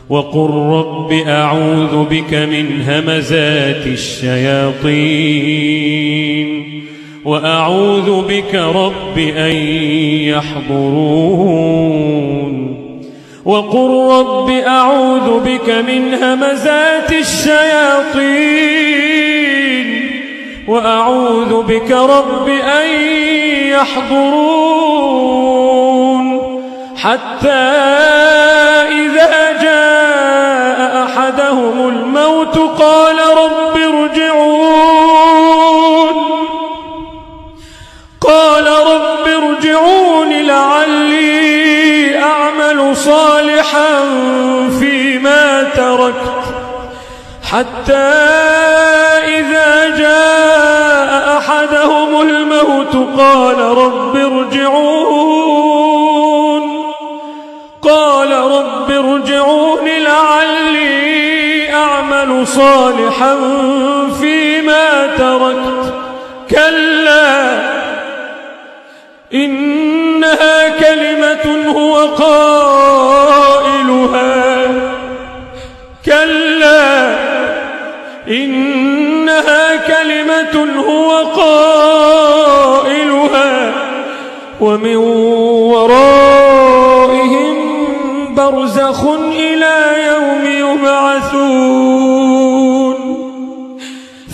وقل رب أعوذ بك من همزات الشياطين وأعوذ بك رب أن يحضرون. وقل رب أعوذ بك من همزات الشياطين وأعوذ بك رب أن يحضرون. حتى إذا جاء أحدهم الموت قال رب ارجعون لعلي أعمل صالحا فيما تركت. حتى إذا جاء أحدهم الموت قال رب ارجعون لعلي أعمل صالحا فيما تركت. كلا إنها كلمة هو قائلها. كلا إنها كلمة هو قائلها ومن ورائهم برزخ إلى يوم يبعثون.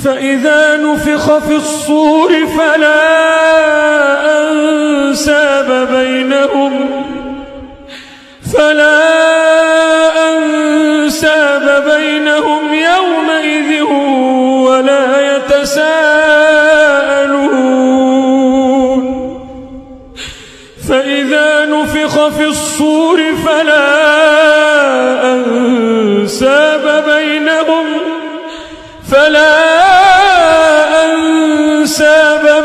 فإذا نفخ في الصور فلا أنساب بينهم يومئذ ولا يتساءلون. فإذا نفخ في الصور فلا أنساب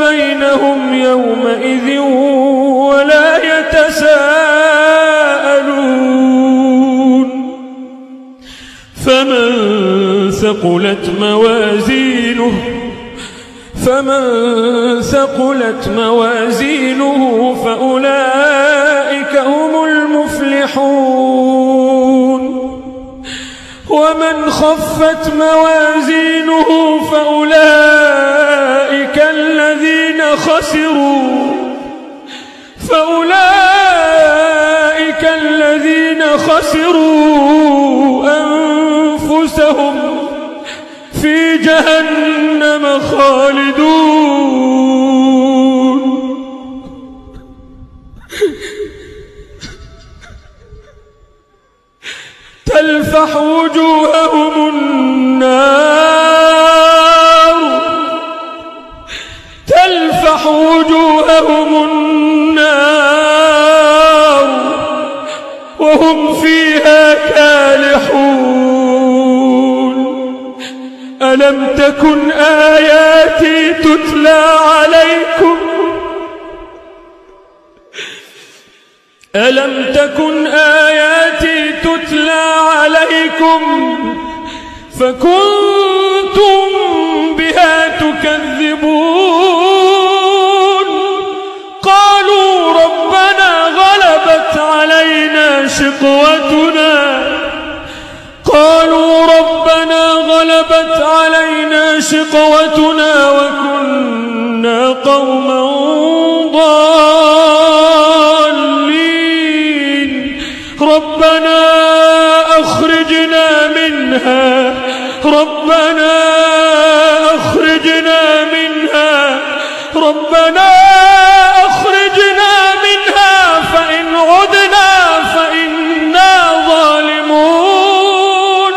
بينهم يومئذ ولا يتساءلون. فمن ثقلت موازينه فأولئك هم المفلحون. ومن خفت موازينه فأولئك الذين خسروا أنفسهم في جهنم خالدون. تلفح وجوههم النار وهم فيها كالحون. ألم تكن آياتي تتلى عليكم فكنتم بها تكذبون. قالوا ربنا غلبت علينا شقوتنا وكنا قوما ضالين. ربنا أخرجنا منها فإن عدنا فإنا ظالمون.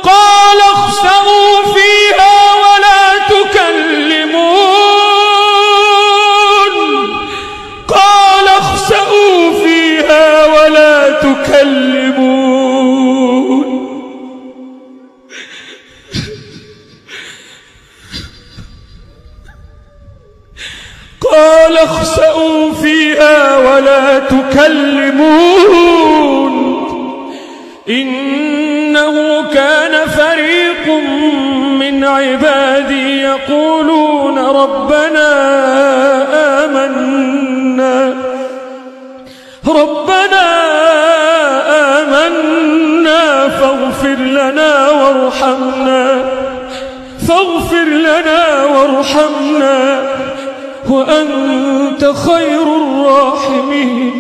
قال اخسئوا فيها ولا تكلمون. قال اخسئوا فيها ولا تكلمون. إنه كان فريق من عبادي يقولون ربنا آمنا فاغفر لنا وارحمنا وأنت خير الراحمين.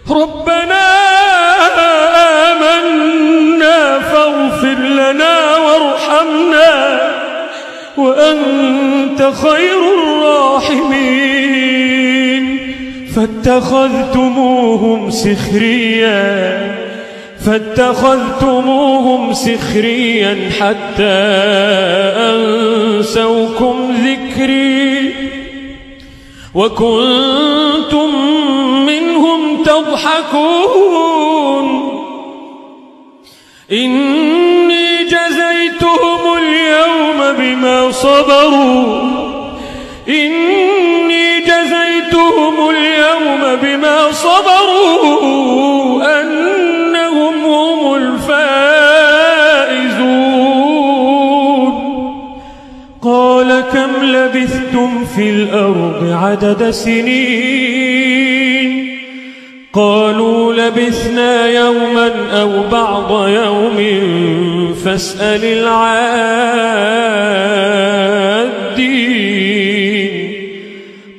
ربنا آمنا فاغفر لنا وارحمنا وأنت خير الراحمين. فاتخذتموهم سخريا حتى أنسوكم ذكري وكنتم منهم تضحكون. إني جزيتهم اليوم بما صبروا أنهم هم الفائزون. قال كم لبثتم في الأرض عدد سنين؟ قالوا لبثنا يوما أو بعض يوم فاسأل العادين.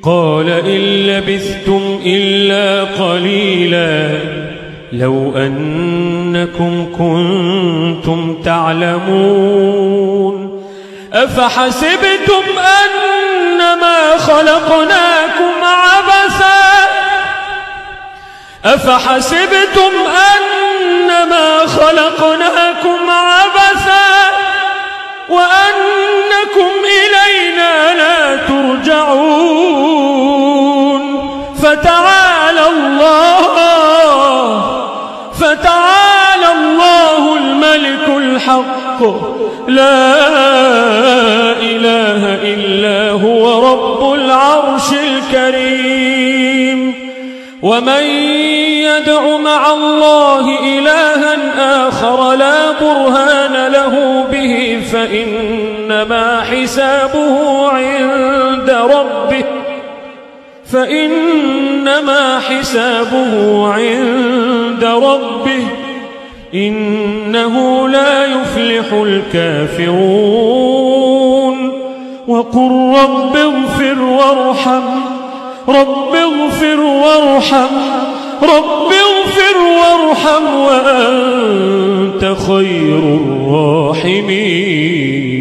قال إن لبثتم إلا قليلا لو أنكم كنتم تعلمون. أفحسبتم أنما خلقناكم عبثا وأنكم إلينا لا ترجعون. فتعالى الله الملك الحق لا إله إلا هو رب العرش الكريم. ومن يدع مع الله إلها آخر لا برهان له به فإنما حسابه عند ربه إنه لا يفلح الكافرون. وقل رب اغفر وارحم وأنت خير الراحمين.